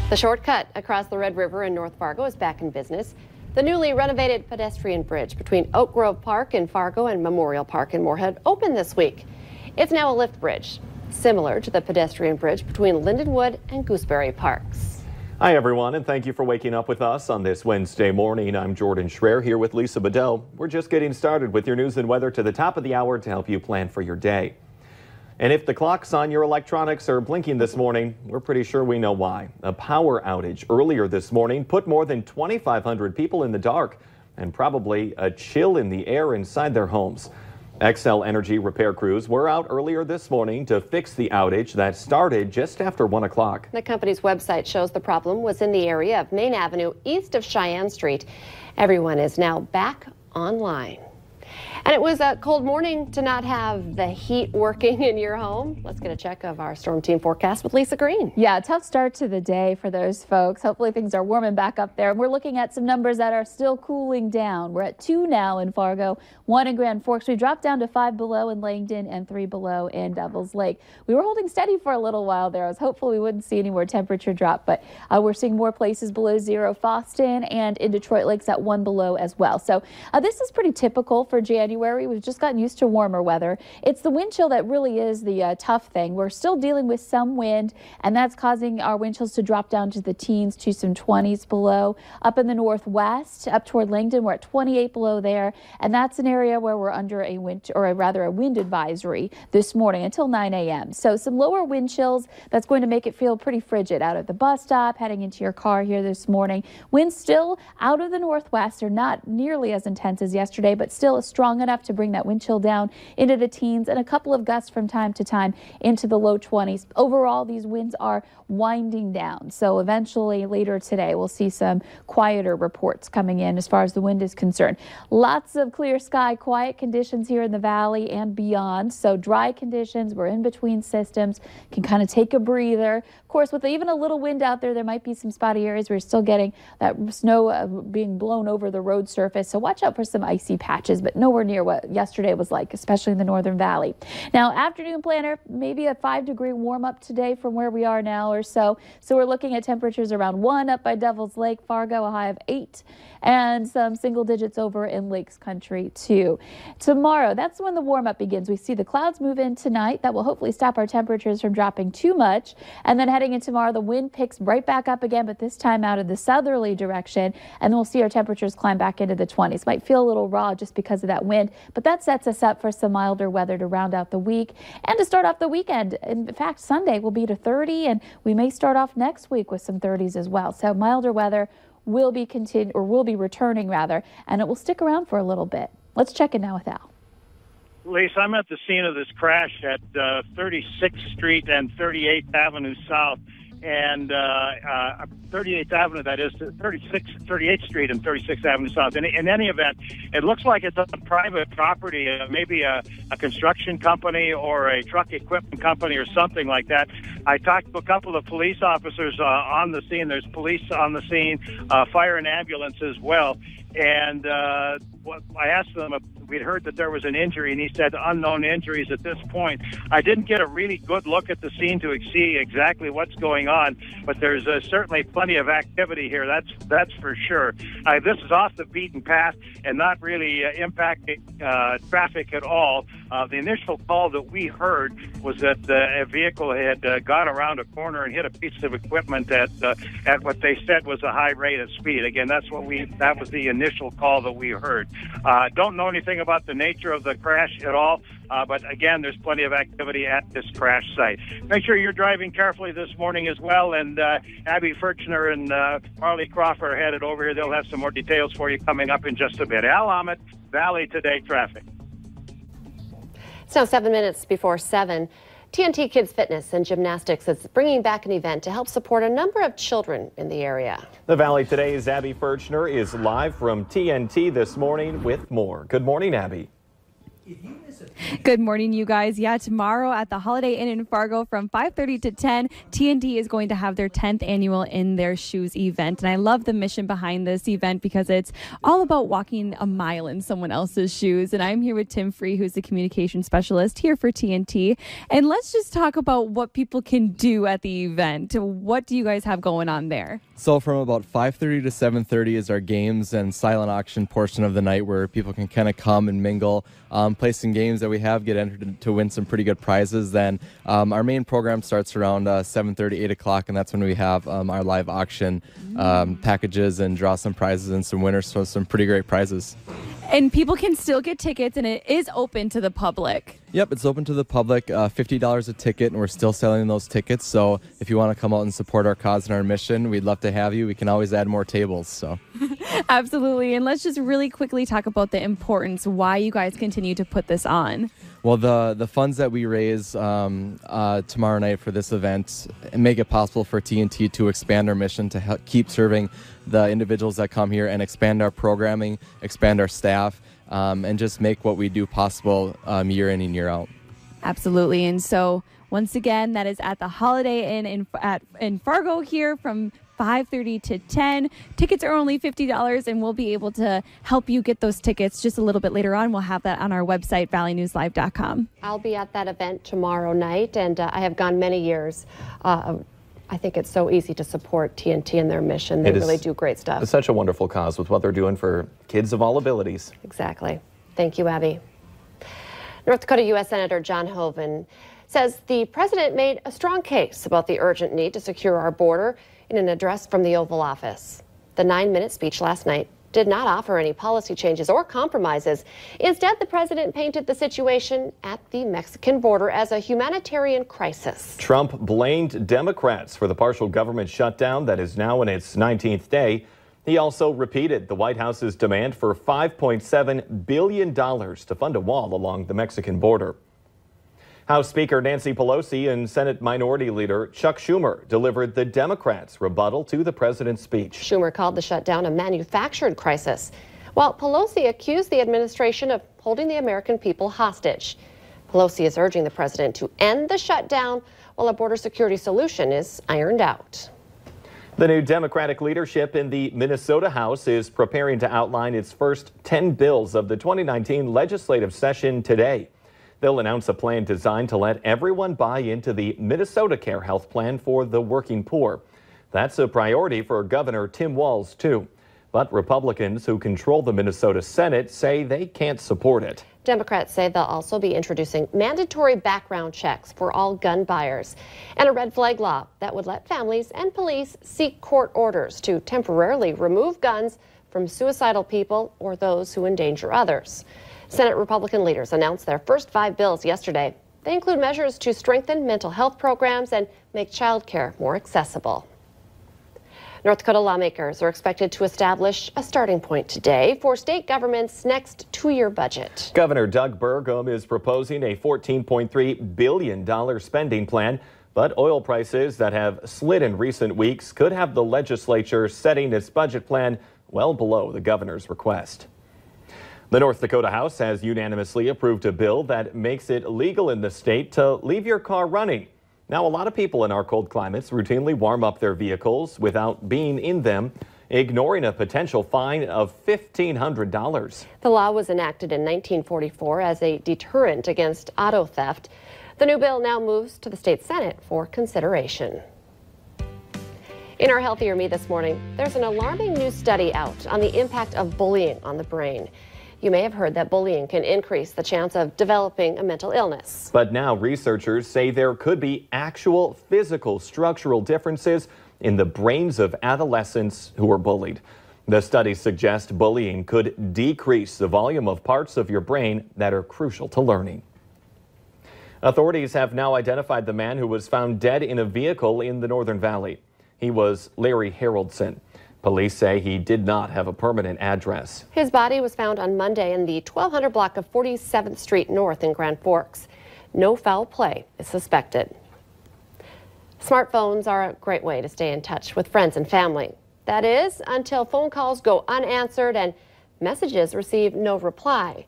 The shortcut across the Red River in North Fargo is back in business. The newly renovated pedestrian bridge between Oak Grove Park in Fargo and Memorial Park in Moorhead opened this week. It's now a lift bridge, similar to the pedestrian bridge between Lindenwood and Gooseberry Parks. Hi everyone, and thank you for waking up with us on this Wednesday morning. I'm Jordan Schreier here with Lisa Bedell. We're just getting started with your news and weather to the top of the hour to help you plan for your day. And if the clocks on your electronics are blinking this morning, we're pretty sure we know why. A power outage earlier this morning put more than 2,500 people in the dark and probably a chill in the air inside their homes. Xcel Energy repair crews were out earlier this morning to fix the outage that started just after 1 o'clock. The company's website shows the problem was in the area of Main Avenue east of Cheyenne Street. Everyone is now back online. And it was a cold morning to not have the heat working in your home. Let's get a check of our storm team forecast with Lisa Green. Yeah, tough start to the day for those folks. Hopefully things are warming back up there. We're looking at some numbers that are still cooling down. We're at 2 now in Fargo, 1 in Grand Forks. We dropped down to 5 below in Langdon and 3 below in Devils Lake. We were holding steady for a little while there. I was hopeful we wouldn't see any more temperature drop, but we're seeing more places below 0. Boston and in Detroit Lakes at 1 below as well. So this is pretty typical for January. We've just gotten used to warmer weather. It's the wind chill that really is the tough thing. We're still dealing with some wind, and that's causing our wind chills to drop down to the teens to some 20s below. Up in the northwest, up toward Langdon, we're at 28 below there, and that's an area where we're under a wind, or rather a wind advisory this morning until 9 a.m. So some lower wind chills that's going to make it feel pretty frigid out at the bus stop, heading into your car here this morning. Winds still out of the northwest are not nearly as intense as yesterday, but still strong enough to bring that wind chill down into the teens, and a couple of gusts from time to time into the low 20s. Overall, these winds are winding down, so eventually later today we'll see some quieter reports coming in as far as the wind is concerned. Lots of clear sky, quiet conditions here in the valley and beyond, so dry conditions. We're in between systems, can kind of take a breather. Of course, with even a little wind out there, there might be some spotty areas where you're still getting that snow being blown over the road surface, so watch out for some icy patches, but nowhere near what yesterday was like, especially in the Northern Valley. Now, afternoon planner, maybe a 5-degree warm up today from where we are now or so. So we're looking at temperatures around 1 up by Devils Lake, Fargo, a high of 8, and some single digits over in Lakes Country too. Tomorrow, that's when the warm up begins. We see the clouds move in tonight. That will hopefully stop our temperatures from dropping too much. And then heading into tomorrow, the wind picks right back up again, but this time out of the southerly direction. And then we'll see our temperatures climb back into the 20s. Might feel a little raw just because of that wind, but that sets us up for some milder weather to round out the week and to start off the weekend. In fact, Sunday will be to 30, and we may start off next week with some 30s as well. So milder weather will be returning rather, and it will stick around for a little bit. Let's check in now with Al. Lisa, I'm at the scene of this crash at 36th Street and 38th Avenue South. And 38th Avenue, that is, 38th Street and 36th Avenue South. In any event, it looks like it's on private property, maybe a construction company or a truck equipment company or something like that. I talked to a couple of police officers on the scene. There's police on the scene, fire and ambulance as well. And I asked them if we'd heard that there was an injury, and he said unknown injuries at this point. I didn't get a really good look at the scene to see exactly what's going on, but there's certainly plenty of activity here. That's for sure. This is off the beaten path and not really impacting traffic at all. The initial call that we heard was that a vehicle had gone around a corner and hit a piece of equipment at what they said was a high rate of speed. Again, that was the initial call that we heard. Don't know anything about the nature of the crash at all, but again, there's plenty of activity at this crash site. Make sure you're driving carefully this morning as well, and Abby Furchner and Marley Crawford are headed over here. They'll have some more details for you coming up in just a bit. Al Ahmed, Valley Today Traffic. It's now 7 minutes before 7. TNT Kids Fitness and Gymnastics is bringing back an event to help support a number of children in the area. The Valley Today's Abby Furchner is live from TNT this morning with more. Good morning, Abby. Good morning, you guys. Yeah, tomorrow at the Holiday Inn in Fargo from 5:30 to 10, TNT is going to have their 10th annual In Their Shoes event. And I love the mission behind this event because it's all about walking a mile in someone else's shoes. And I'm here with Tim Free, who's the communication specialist here for TNT. And let's just talk about what people can do at the event. What do you guys have going on there? So from about 5:30 to 7:30 is our games and silent auction portion of the night where people can kind of come and mingle, play some games that we have, get entered to win some pretty good prizes. Then our main program starts around 7:30, 8 o'clock, and that's when we have our live auction packages and draw some prizes and some winners, so some pretty great prizes. And people can still get tickets, and it is open to the public. Yep, it's open to the public, $50 a ticket, and we're still selling those tickets. So if you want to come out and support our cause and our mission, we'd love to have you. We can always add more tables. So Absolutely. And let's just really quickly talk about the importance, why you guys continue to put this on. Well, the funds that we raise tomorrow night for this event make it possible for TNT to expand our mission to help keep serving the individuals that come here and expand our programming, expand our staff, and just make what we do possible year in and year out. Absolutely. And so once again, that is at the Holiday Inn in Fargo here from 5:30 to 10. Tickets are only $50, and we'll be able to help you get those tickets just a little bit later on. We'll have that on our website, valleynewslive.com. I'll be at that event tomorrow night, and I have gone many years. I think it's so easy to support TNT and their mission. They really do great stuff. It's such a wonderful cause with what they're doing for kids of all abilities. Exactly. Thank you, Abby. North Dakota U.S. Senator John Hoeven says the president made a strong case about the urgent need to secure our border in an address from the Oval Office. The 9-minute speech last night did not offer any policy changes or compromises. Instead, the president painted the situation at the Mexican border as a humanitarian crisis. Trump blamed Democrats for the partial government shutdown that is now in its 19th day. He also repeated the White House's demand for $5.7 billion to fund a wall along the Mexican border. House Speaker Nancy Pelosi and Senate Minority Leader Chuck Schumer delivered the Democrats' rebuttal to the president's speech. Schumer called the shutdown a manufactured crisis, while Pelosi accused the administration of holding the American people hostage. Pelosi is urging the president to end the shutdown while a border security solution is ironed out. The new Democratic leadership in the Minnesota House is preparing to outline its first 10 bills of the 2019 legislative session today. They'll announce a plan designed to let everyone buy into the Minnesota Care Health Plan for the working poor. That's a priority for Governor Tim Walz, too. But Republicans who control the Minnesota Senate say they can't support it. Democrats say they'll also be introducing mandatory background checks for all gun buyers and a red flag law that would let families and police seek court orders to temporarily remove guns from suicidal people or those who endanger others. Senate Republican leaders announced their first 5 bills yesterday. They include measures to strengthen mental health programs and make child care more accessible. North Dakota lawmakers are expected to establish a starting point today for state government's next 2-year budget. Governor Doug Burgum is proposing a $14.3 billion spending plan, but oil prices that have slid in recent weeks could have the legislature setting its budget plan well below the governor's request. The North Dakota House has unanimously approved a bill that makes it legal in the state to leave your car running. Now, a lot of people in our cold climates routinely warm up their vehicles without being in them, ignoring a potential fine of $1,500. The law was enacted in 1944 as a deterrent against auto theft. The new bill now moves to the state Senate for consideration. In our Healthier Me this morning, there's an alarming new study out on the impact of bullying on the brain. You may have heard that bullying can increase the chance of developing a mental illness. But now researchers say there could be actual physical structural differences in the brains of adolescents who are bullied. The studies suggest bullying could decrease the volume of parts of your brain that are crucial to learning. Authorities have now identified the man who was found dead in a vehicle in the Northern Valley. He was Larry Haroldson. Police say he did not have a permanent address. His body was found on Monday in the 1200 block of 47th Street North in Grand Forks. No foul play is suspected. Smartphones are a great way to stay in touch with friends and family. That is, until phone calls go unanswered and messages receive no reply.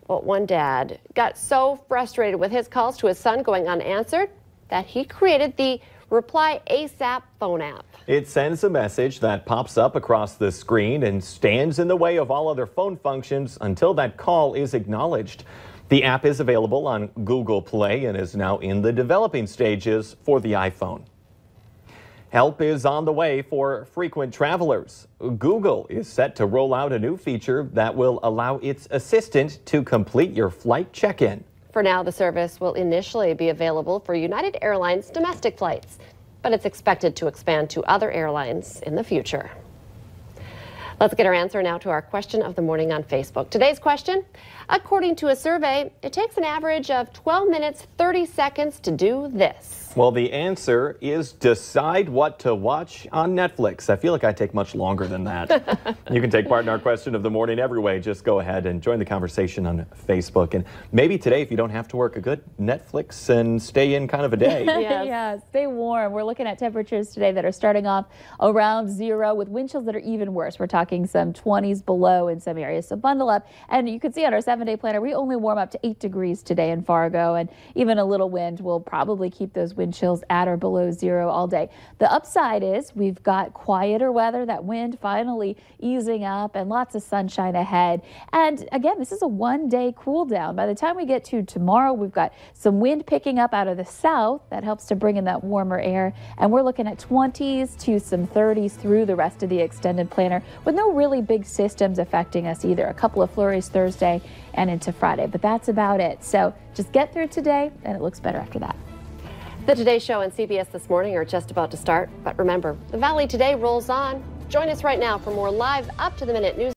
Well, one dad got so frustrated with his calls to his son going unanswered that he created the Reply ASAP phone app. It sends a message that pops up across the screen and stands in the way of all other phone functions until that call is acknowledged. The app is available on Google Play and is now in the developing stages for the iPhone. Help is on the way for frequent travelers. Google is set to roll out a new feature that will allow its assistant to complete your flight check-in. For now, the service will initially be available for United Airlines domestic flights, but it's expected to expand to other airlines in the future. Let's get our answer now to our question of the morning on Facebook. Today's question, according to a survey, it takes an average of 12 minutes, 30 seconds to do this. Well, the answer is decide what to watch on Netflix. I feel like I take much longer than that. You can take part in our question of the morning every way. Just go ahead and join the conversation on Facebook. And maybe today, if you don't have to work, a good Netflix and stay in kind of a day. Yes. Yeah, stay warm. We're looking at temperatures today that are starting off around 0 with wind chills that are even worse. We're talking some 20s below in some areas. So bundle up. And you can see on our 7-day planner, we only warm up to 8 degrees today in Fargo. And even a little wind will probably keep those wind chills at or below 0 all day. The upside is we've got quieter weather, that wind finally easing up, and lots of sunshine ahead. And again, this is a one-day cool down. By the time we get to tomorrow, we've got some wind picking up out of the south that helps to bring in that warmer air. And we're looking at 20s to some 30s through the rest of the extended planner with no really big systems affecting us either. A couple of flurries Thursday and into Friday, but that's about it. So just get through today and it looks better after that. The Today Show and CBS This Morning are just about to start, but remember, the Valley Today rolls on. Join us right now for more live, up-to-the-minute news.